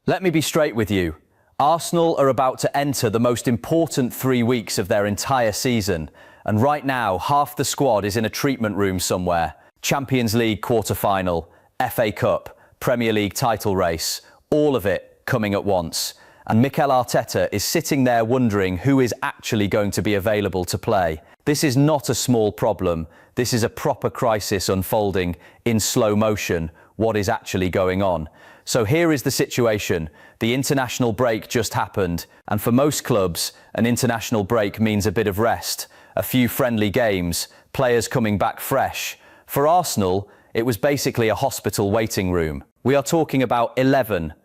Let me be straight with you. Arsenal are about to enter the most important 3 weeks of their entire season, and right now half the squad is in a treatment room somewhere. Champions League quarter-final, FA Cup, Premier League title race, all of it coming at once. And Mikel Arteta is sitting there wondering who is actually going to be available to play. This is not a small problem. This is a proper crisis unfolding in slow motion. What is actually going on? So here is the situation. The international break just happened, and for most clubs, an international break means a bit of rest, a few friendly games, players coming back fresh. For Arsenal, it was basically a hospital waiting room. We are talking about 11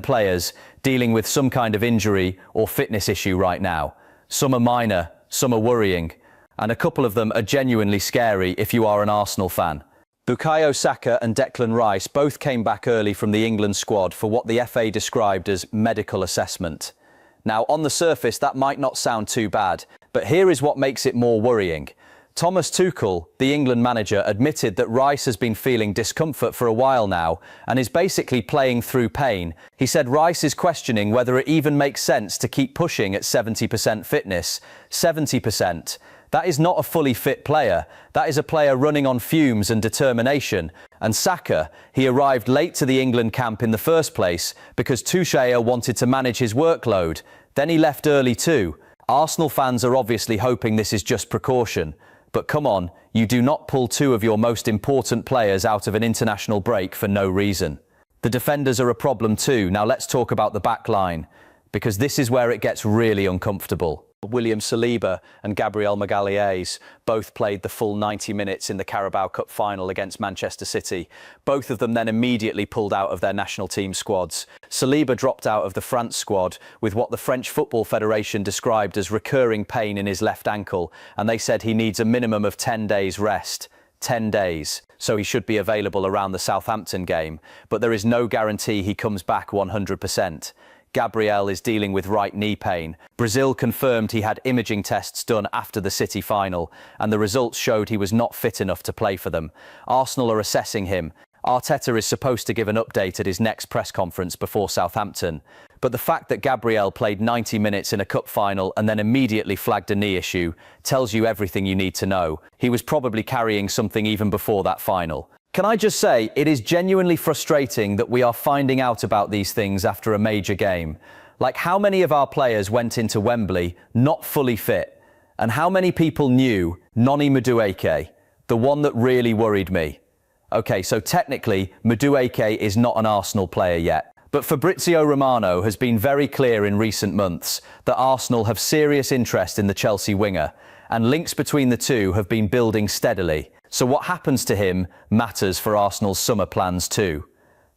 players dealing with some kind of injury or fitness issue right now. Some are minor, some are worrying, and a couple of them are genuinely scary if you are an Arsenal fan. Bukayo Saka and Declan Rice both came back early from the England squad for what the FA described as medical assessment. Now, on the surface, that might not sound too bad, but here is what makes it more worrying. Thomas Tuchel, the England manager, admitted that Rice has been feeling discomfort for a while now and is basically playing through pain. He said Rice is questioning whether it even makes sense to keep pushing at 70% fitness. 70%. That is not a fully fit player. That is a player running on fumes and determination. And Saka, he arrived late to the England camp in the first place because Tuchel wanted to manage his workload. Then he left early too. Arsenal fans are obviously hoping this is just precaution. But come on, you do not pull two of your most important players out of an international break for no reason. The defenders are a problem too. Now let's talk about the back line, because this is where it gets really uncomfortable. William Saliba and Gabriel Magalhaes both played the full 90 minutes in the Carabao Cup final against Manchester City. Both of them then immediately pulled out of their national team squads. Saliba dropped out of the France squad with what the French Football Federation described as recurring pain in his left ankle, and they said he needs a minimum of 10 days rest. 10 days. So he should be available around the Southampton game, but there is no guarantee he comes back 100%. Gabriel is dealing with right knee pain. Brazil confirmed he had imaging tests done after the City final, and the results showed he was not fit enough to play for them. Arsenal are assessing him. Arteta is supposed to give an update at his next press conference before Southampton. But the fact that Gabriel played 90 minutes in a cup final and then immediately flagged a knee issue tells you everything you need to know. He was probably carrying something even before that final. Can I just say, it is genuinely frustrating that we are finding out about these things after a major game. Like, how many of our players went into Wembley not fully fit? And how many people knew Noni Madueke, the one that really worried me? Okay, so technically, Madueke is not an Arsenal player yet. But Fabrizio Romano has been very clear in recent months that Arsenal have serious interest in the Chelsea winger, and links between the two have been building steadily. So what happens to him matters for Arsenal's summer plans too.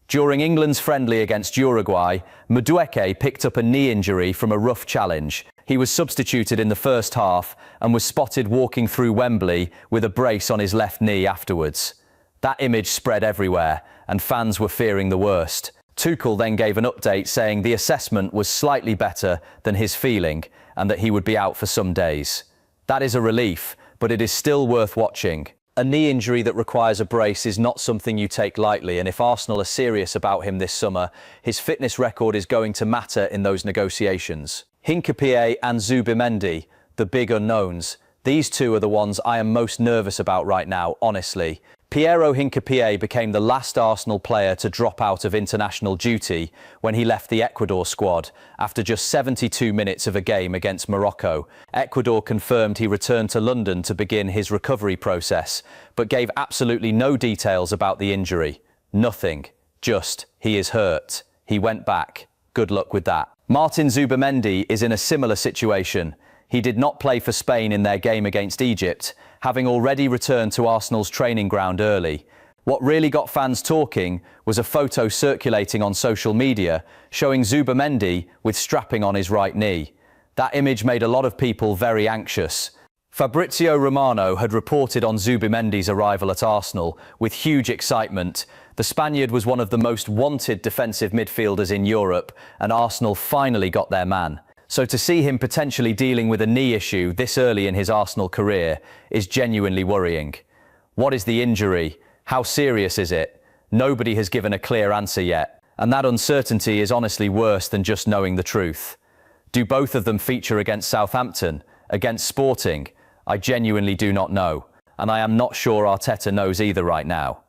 During England's friendly against Uruguay, Madueke picked up a knee injury from a rough challenge. He was substituted in the first half and was spotted walking through Wembley with a brace on his left knee afterwards. That image spread everywhere, and fans were fearing the worst. Tuchel then gave an update saying the assessment was slightly better than his feeling and that he would be out for some days. That is a relief, but it is still worth watching. A knee injury that requires a brace is not something you take lightly, and if Arsenal are serious about him this summer, his fitness record is going to matter in those negotiations. Hincapié and Zubimendi, the big unknowns. These two are the ones I am most nervous about right now, honestly. Piero Hincapié became the last Arsenal player to drop out of international duty when he left the Ecuador squad after just 72 minutes of a game against Morocco. Ecuador confirmed he returned to London to begin his recovery process, but gave absolutely no details about the injury. Nothing. Just, he is hurt. He went back. Good luck with that. Martin Zubimendi is in a similar situation. He did not play for Spain in their game against Egypt, having already returned to Arsenal's training ground early. What really got fans talking was a photo circulating on social media showing Zubimendi with strapping on his right knee. That image made a lot of people very anxious. Fabrizio Romano had reported on Zubimendi's arrival at Arsenal with huge excitement. The Spaniard was one of the most wanted defensive midfielders in Europe, and Arsenal finally got their man. So to see him potentially dealing with a knee issue this early in his Arsenal career is genuinely worrying. What is the injury? How serious is it? Nobody has given a clear answer yet. And that uncertainty is honestly worse than just knowing the truth. Do both of them feature against Southampton, against Sporting? I genuinely do not know, and I am not sure Arteta knows either right now.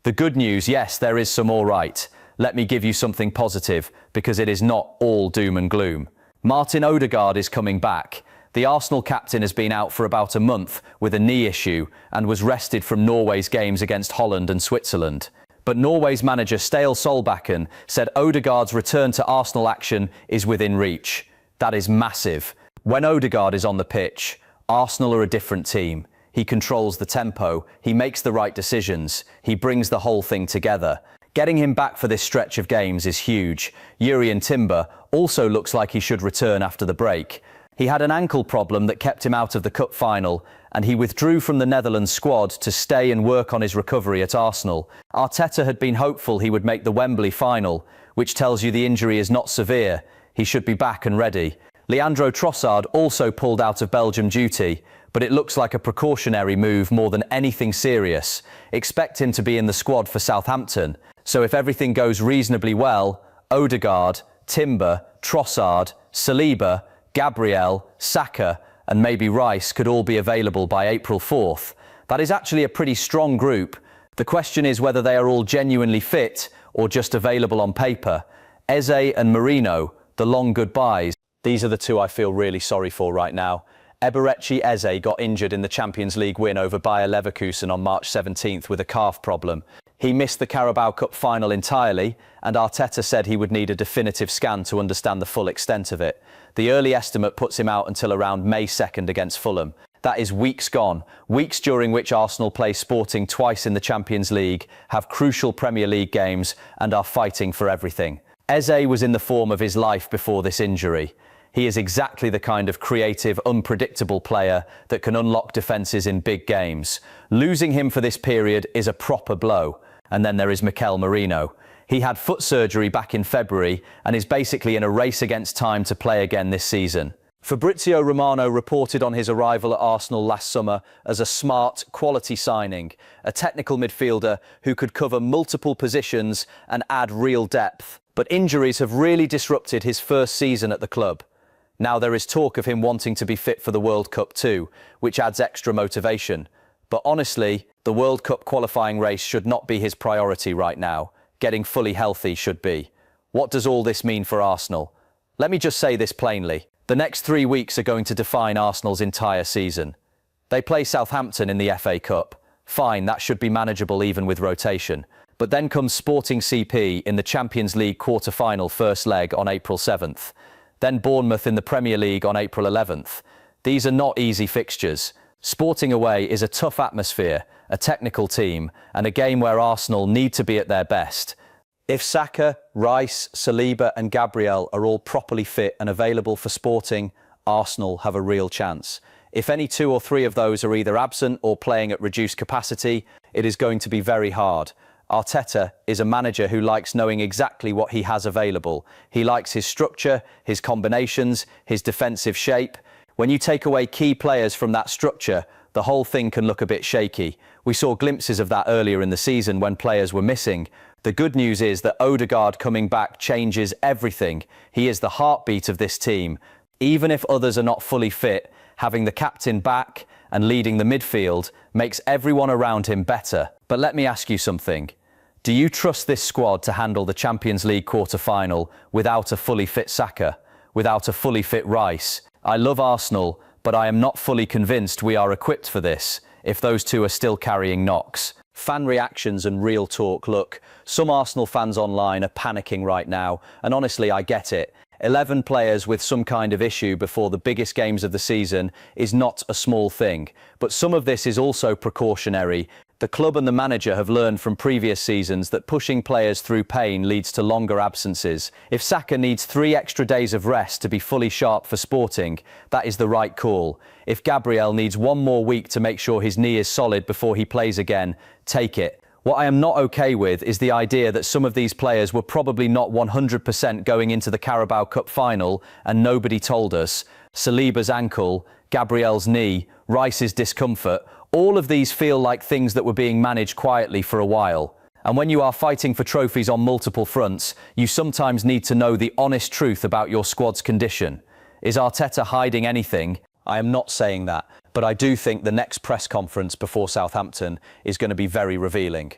The good news, yes, there is some all right. Let me give you something positive, because it is not all doom and gloom. Martin Odegaard is coming back. The Arsenal captain has been out for about a month with a knee issue and was rested from Norway's games against Holland and Switzerland. But Norway's manager Ståle Solbakken said Odegaard's return to Arsenal action is within reach. That is massive. When Odegaard is on the pitch, Arsenal are a different team. He controls the tempo, he makes the right decisions, he brings the whole thing together. Getting him back for this stretch of games is huge. Jurriën Timber also looks like he should return after the break. He had an ankle problem that kept him out of the cup final, and he withdrew from the Netherlands squad to stay and work on his recovery at Arsenal. Arteta had been hopeful he would make the Wembley final, which tells you the injury is not severe. He should be back and ready. Leandro Trossard also pulled out of Belgium duty, but it looks like a precautionary move more than anything serious. Expect him to be in the squad for Southampton. So if everything goes reasonably well, Odegaard, Timber, Trossard, Saliba, Gabriel, Saka, and maybe Rice could all be available by April 4th. That is actually a pretty strong group. The question is whether they are all genuinely fit or just available on paper. Eze and Merino, the long goodbyes. These are the two I feel really sorry for right now. Eberechi Eze got injured in the Champions League win over Bayer Leverkusen on March 17th with a calf problem. He missed the Carabao Cup final entirely, and Arteta said he would need a definitive scan to understand the full extent of it. The early estimate puts him out until around May 2nd against Fulham. That is weeks gone, weeks during which Arsenal play Sporting twice in the Champions League, have crucial Premier League games, and are fighting for everything. Eze was in the form of his life before this injury. He is exactly the kind of creative, unpredictable player that can unlock defences in big games. Losing him for this period is a proper blow. And then there is Mikel Merino. He had foot surgery back in February and is basically in a race against time to play again this season. Fabrizio Romano reported on his arrival at Arsenal last summer as a smart, quality signing, a technical midfielder who could cover multiple positions and add real depth. But injuries have really disrupted his first season at the club. Now there is talk of him wanting to be fit for the World Cup too, which adds extra motivation. But honestly, the World Cup qualifying race should not be his priority right now. Getting fully healthy should be. What does all this mean for Arsenal? Let me just say this plainly. The next 3 weeks are going to define Arsenal's entire season. They play Southampton in the FA Cup. Fine, that should be manageable even with rotation. But then comes Sporting CP in the Champions League quarter-final first leg on April 7th. Then Bournemouth in the Premier League on April 11th. These are not easy fixtures. Sporting away is a tough atmosphere, a technical team, and a game where Arsenal need to be at their best. If Saka, Rice, Saliba and Gabriel are all properly fit and available for Sporting, Arsenal have a real chance. If any 2 or 3 of those are either absent or playing at reduced capacity, it is going to be very hard. Arteta is a manager who likes knowing exactly what he has available. He likes his structure, his combinations, his defensive shape. When you take away key players from that structure, the whole thing can look a bit shaky. We saw glimpses of that earlier in the season when players were missing. The good news is that Odegaard coming back changes everything. He is the heartbeat of this team. Even if others are not fully fit, having the captain back and leading the midfield makes everyone around him better. But let me ask you something. Do you trust this squad to handle the Champions League quarter-final without a fully fit Saka, without a fully fit Rice? I love Arsenal, but I am not fully convinced we are equipped for this, if those two are still carrying knocks. Fan reactions and real talk. Look, some Arsenal fans online are panicking right now, and honestly, I get it. 11 players with some kind of issue before the biggest games of the season is not a small thing, but some of this is also precautionary. The club and the manager have learned from previous seasons that pushing players through pain leads to longer absences. If Saka needs 3 extra days of rest to be fully sharp for Sporting, that is the right call. If Gabriel needs 1 more week to make sure his knee is solid before he plays again, take it. What I am not okay with is the idea that some of these players were probably not 100% going into the Carabao Cup final and nobody told us. Saliba's ankle, Gabriel's knee, Rice's discomfort, all of these feel like things that were being managed quietly for a while. And when you are fighting for trophies on multiple fronts, you sometimes need to know the honest truth about your squad's condition. Is Arteta hiding anything? I am not saying that, but I do think the next press conference before Southampton is going to be very revealing.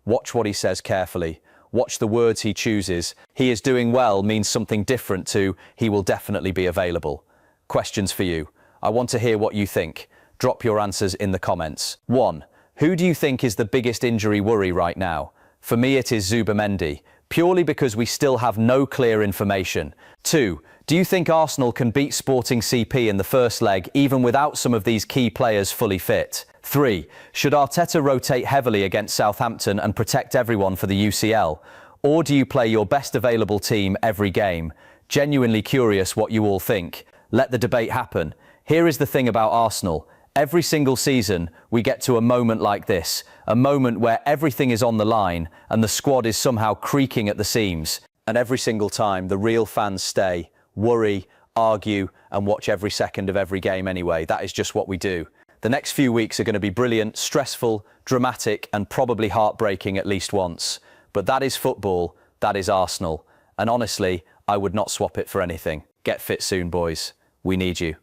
Watch what he says carefully. Watch the words he chooses. He is doing well means something different to he will definitely be available. Questions for you. I want to hear what you think. Drop your answers in the comments. 1. Who do you think is the biggest injury worry right now? For me, it is Zubimendi, purely because we still have no clear information. 2. Do you think Arsenal can beat Sporting CP in the first leg even without some of these key players fully fit? 3. Should Arteta rotate heavily against Southampton and protect everyone for the UCL? Or do you play your best available team every game? Genuinely curious what you all think. Let the debate happen. Here is the thing about Arsenal. Every single season, we get to a moment like this, a moment where everything is on the line and the squad is somehow creaking at the seams. And every single time, the real fans stay, worry, argue, and watch every second of every game anyway. That is just what we do. The next few weeks are going to be brilliant, stressful, dramatic, and probably heartbreaking at least once. But that is football, that is Arsenal. And honestly, I would not swap it for anything. Get fit soon, boys. We need you.